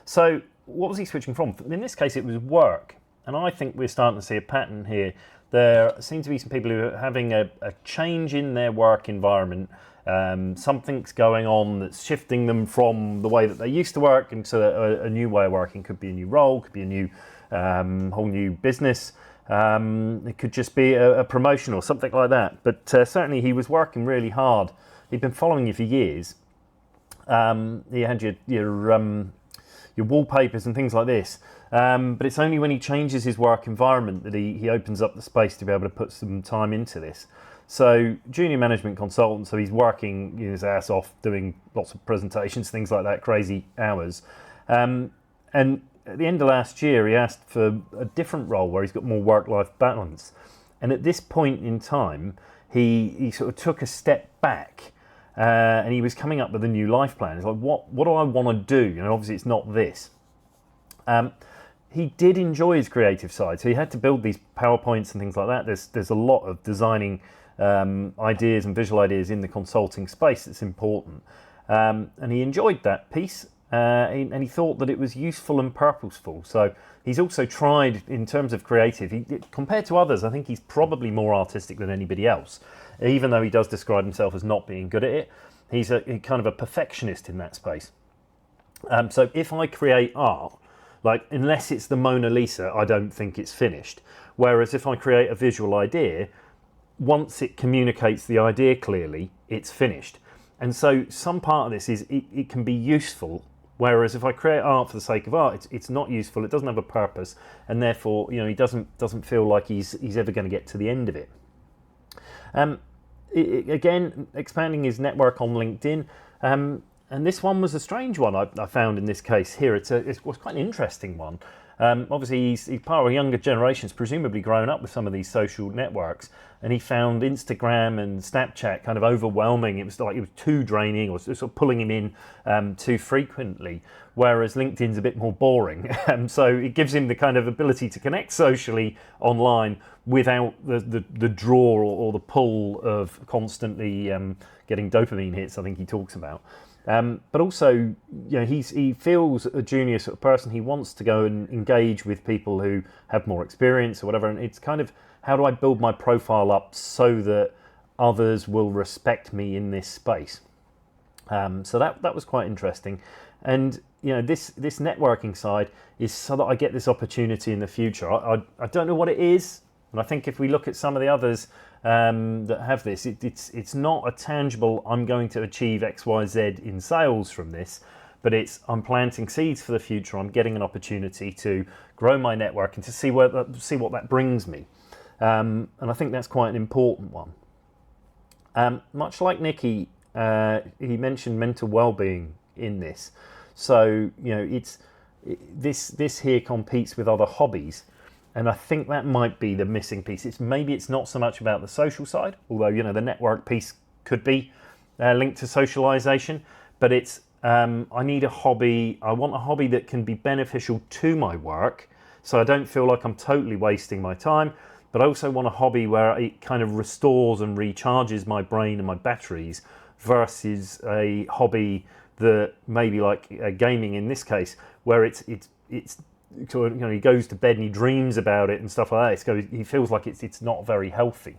So what was he switching from? In this case, it was work. And I think we're starting to see a pattern here. There seem to be some people who are having a change in their work environment. Something's going on that's shifting them from the way that they used to work into a new way of working. Could be a new role, could be a new whole new business. It could just be a promotion or something like that. But certainly he was working really hard. He'd been following you for years. He had your wallpapers and things like this. But it's only when he changes his work environment that he opens up the space to be able to put some time into this. So junior management consultant, so he's working his ass off doing lots of presentations, things like that, crazy hours. And at the end of last year, he asked for a different role where he's got more work-life balance. And at this point in time, he sort of took a step back and he was coming up with a new life plan. It's like, what do I want to do? Obviously it's not this. He did enjoy his creative side, so he had to build these PowerPoints and things like that. There's a lot of designing ideas and visual ideas in the consulting space that's important. And he enjoyed that piece. And he thought that it was useful and purposeful. So he's also tried, in terms of creative, compared to others, I think he's probably more artistic than anybody else, even though he does describe himself as not being good at it. He's a kind of a perfectionist in that space. So if I create art, like, unless it's the Mona Lisa, I don't think it's finished. Whereas if I create a visual idea, once it communicates the idea clearly, it's finished. And so some part of this is it can be useful. Whereas if I create art for the sake of art, it's not useful. It doesn't have a purpose, and therefore, he doesn't feel like he's ever going to get to the end of it. Again, expanding his network on LinkedIn, and this one was a strange one I found in this case here. It was quite an interesting one. Obviously, he's part of a younger generation's presumably grown up with some of these social networks, and he found Instagram and Snapchat kind of overwhelming. It was like it was too draining, or sort of pulling him in too frequently, whereas LinkedIn's a bit more boring. So it gives him the kind of ability to connect socially online without the draw or the pull of constantly getting dopamine hits, I think he talks about. But also, he feels a junior sort of person. He wants to go and engage with people who have more experience or whatever. And it's kind of, how do I build my profile up so that others will respect me in this space? So that was quite interesting. And this networking side is so that I get this opportunity in the future. I don't know what it is, and I think if we look at some of the others that have this, it's not a tangible, I'm going to achieve X, Y, Z in sales from this, but I'm planting seeds for the future. I'm getting an opportunity to grow my network and to see what that brings me. And I think that's quite an important one. Much like Nicky, he mentioned mental well-being in this. So this here competes with other hobbies. And I think that might be the missing piece. Maybe it's not so much about the social side, although the network piece could be linked to socialization. But it's I need a hobby. I want a hobby that can be beneficial to my work, so I don't feel like I'm totally wasting my time. But I also want a hobby where it kind of restores and recharges my brain and my batteries, versus a hobby that maybe like gaming in this case, where it's so, he goes to bed and he dreams about it and stuff like that. He feels like it's not very healthy.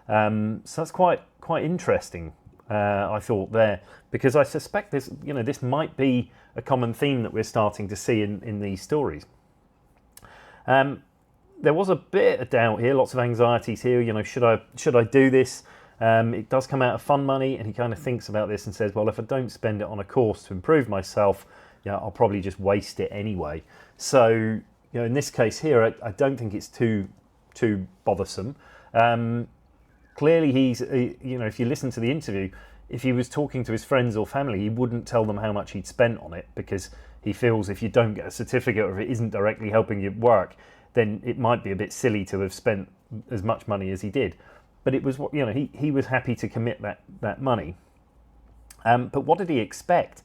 So that's quite interesting, I thought there, because I suspect this might be a common theme that we're starting to see in these stories. There was a bit of doubt here, lots of anxieties here. Should I do this? It does come out of fund money, and he kind of thinks about this and says, well, if I don't spend it on a course to improve myself, I'll probably just waste it anyway. So, in this case here, I don't think it's too bothersome. Clearly, he's, if you listen to the interview, if he was talking to his friends or family, he wouldn't tell them how much he'd spent on it, because he feels if you don't get a certificate or if it isn't directly helping you work, then it might be a bit silly to have spent as much money as he did. But it was, he was happy to commit that money. But what did he expect?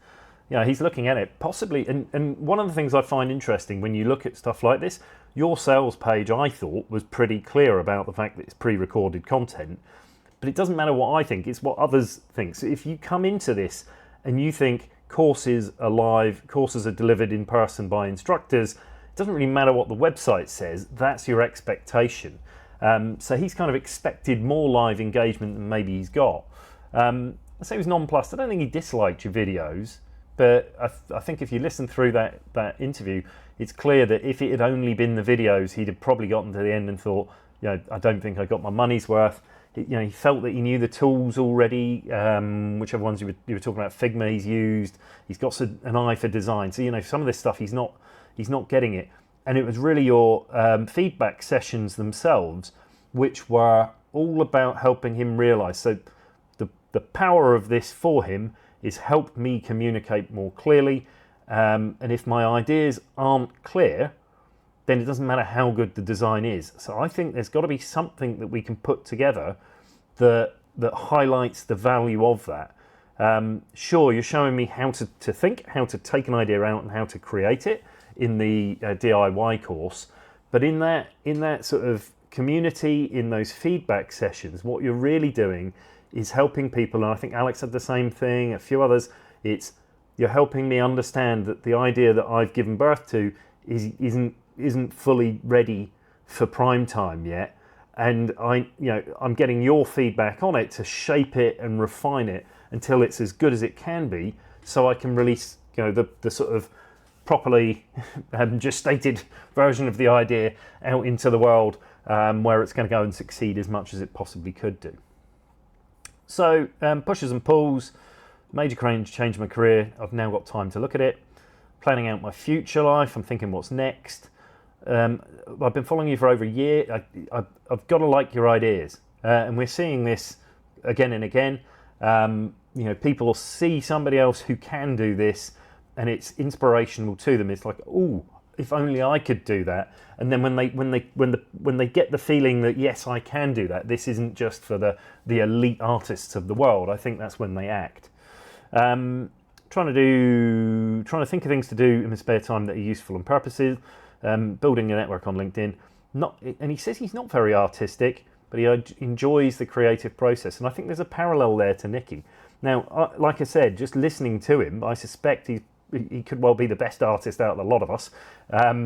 He's looking at it possibly, and one of the things I find interesting when you look at stuff like this, your sales page, I thought, was pretty clear about the fact that it's pre-recorded content, but it doesn't matter what I think, it's what others think. So if you come into this and you think, courses are live, courses are delivered in person by instructors. It doesn't really matter what the website says, that's your expectation. So he's kind of expected more live engagement than maybe he's got. I say he was nonplussed. I don't think he disliked your videos, but I think if you listen through that interview, it's clear that if it had only been the videos, he'd have probably gotten to the end and thought, I don't think I got my money's worth. He felt that he knew the tools already, whichever ones you were talking about. Figma he's used. He's got an eye for design. So some of this stuff he's not getting it. And it was really your feedback sessions themselves, which were all about helping him realise. So the power of this for him is help me communicate more clearly. And if my ideas aren't clear, then it doesn't matter how good the design is. So I think there's got to be something that we can put together that highlights the value of that. Sure, you're showing me how to think, how to take an idea out and how to create it in the DIY course. But in that sort of community, in those feedback sessions, what you're really doing is helping people, and I think Alex had the same thing, a few others, you're helping me understand that the idea that I've given birth to isn't fully ready for prime time yet, and I'm getting your feedback on it to shape it and refine it until it's as good as it can be, so I can release the sort of properly gestated version of the idea out into the world, where it's going to go and succeed as much as it possibly could do. So pushes and pulls, major change in my career. I've now got time to look at it. Planning out my future life. I'm thinking what's next. I've been following you for over a year. I've got to like your ideas, and we're seeing this again and again. People see somebody else who can do this, and it's inspirational to them. It's like, oh, if only I could do that. And then when they get the feeling that yes, I can do that. This isn't just for the elite artists of the world. I think that's when they act. Trying to think of things to do in the spare time that are useful and purposes. Building a network on LinkedIn. And he says he's not very artistic, but he enjoys the creative process. And I think there's a parallel there to Nicky. Now, like I said, just listening to him, I suspect he could well be the best artist out of a lot of us,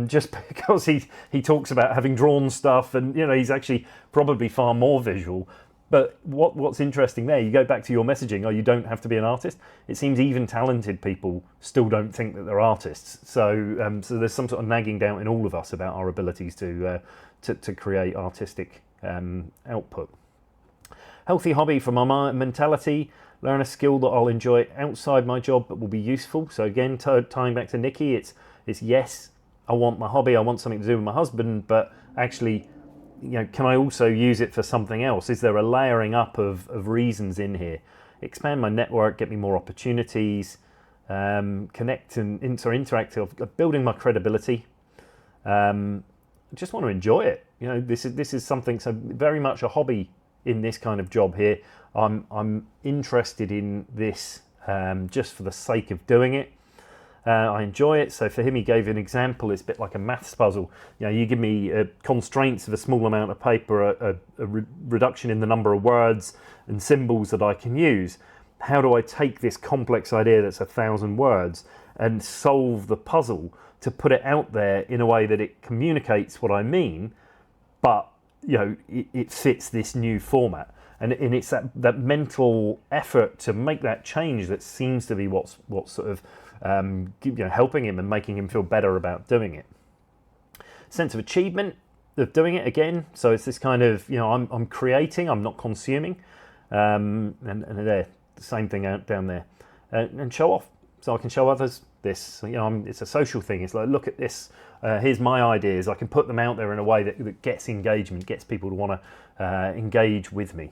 just because he talks about having drawn stuff, and he's actually probably far more visual. But what's interesting there, you go back to your messaging, you don't have to be an artist. It seems even talented people still don't think that they're artists. So there's some sort of nagging doubt in all of us about our abilities to create artistic output. Healthy hobby for my mentality. Learn a skill that I'll enjoy outside my job but will be useful. So again, tying back to Nicky, it's yes, I want my hobby, I want something to do with my husband, but actually, can I also use it for something else? Is there a layering up of reasons in here? Expand my network, get me more opportunities, connect and interact, building my credibility. I just want to enjoy it. This is something, so very much a hobby in this kind of job here. I'm interested in this just for the sake of doing it. I enjoy it. So for him, he gave an example. It's a bit like a maths puzzle. You give me constraints of a small amount of paper, a reduction in the number of words and symbols that I can use. How do I take this complex idea that's 1,000 words and solve the puzzle to put it out there in a way that it communicates what I mean, but it fits this new format? And it's that mental effort to make that change that seems to be what's sort of helping him and making him feel better about doing it. Sense of achievement of doing it again. So it's this kind of I'm creating, I'm not consuming, and there the same thing out down there, and show off. So I can show others this. It's a social thing. It's like, look at this. Here's my ideas. I can put them out there in a way that gets engagement, gets people to want to engage with me.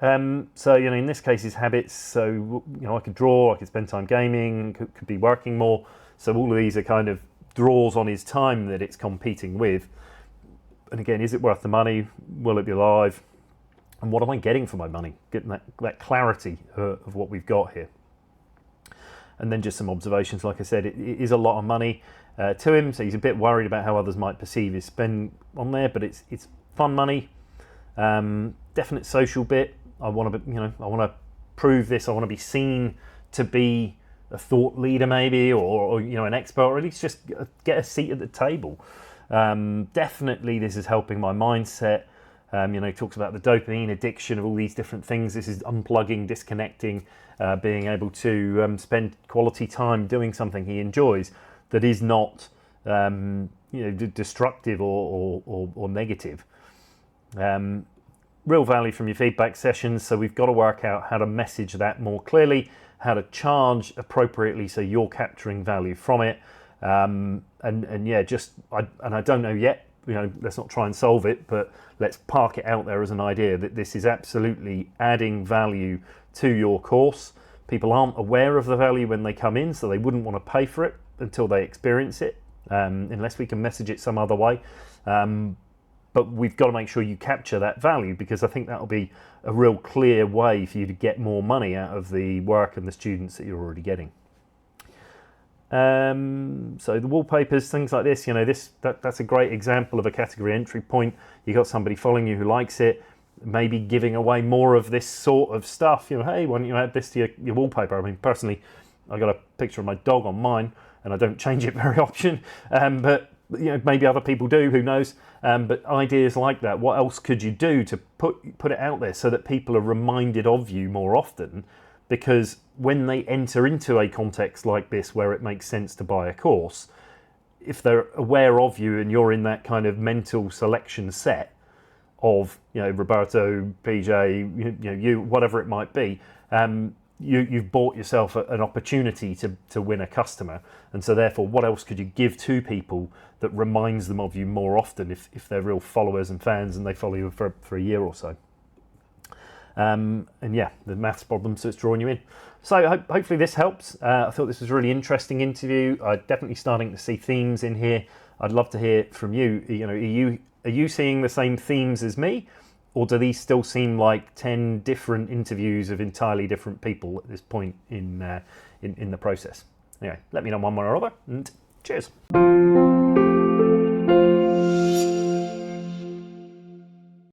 So in this case, his habits. So I could draw, I could spend time gaming, could be working more. So all of these are kind of draws on his time that it's competing with. And again, is it worth the money? Will it be live? And what am I getting for my money? Getting that clarity of what we've got here. And then just some observations. Like I said, it is a lot of money to him, so he's a bit worried about how others might perceive his spend on there. But it's fun money, definite social bit. I want to prove this. I want to be seen to be thought leader maybe, or an expert, or at least just get a seat at the table. Definitely this is helping my mindset. He talks about the dopamine addiction of all these different things. This is unplugging, disconnecting, being able to spend quality time doing something he enjoys that is not destructive or negative. Real value from your feedback sessions. So we've got to work out how to message that more clearly, how to charge appropriately so you're capturing value from it. I don't know yet. Let's not try and solve it, but let's park it out there as an idea that this is absolutely adding value to your course. People aren't aware of the value when they come in, so they wouldn't want to pay for it until they experience it, unless we can message it some other way. But we've got to make sure you capture that value, because I think that'll be a real clear way for you to get more money out of the work and the students that you're already getting. So the wallpapers, things like this, that's a great example of a category entry point. You got somebody following you who likes it, maybe giving away more of this sort of stuff. Hey, why don't you add this to your wallpaper? I mean, personally, I got a picture of my dog on mine, and I don't change it very often. But maybe other people do. Who knows? But ideas like that. What else could you do to put it out there so that people are reminded of you more often? Because when they enter into a context like this where it makes sense to buy a course, if they're aware of you and you're in that kind of mental selection set of, Roberto, PJ, you, whatever it might be, you've bought yourself an opportunity to win a customer. And so therefore, what else could you give to people that reminds them of you more often if they're real followers and fans and they follow you for a year or so? The maths problem, so it's drawing you in. So hopefully this helps. I thought this was a really interesting interview. I'm definitely starting to see themes in here. I'd love to hear from you. Are you seeing the same themes as me, or do these still seem like 10 different interviews of entirely different people at this point in the process? Anyway, let me know one way or other, and cheers.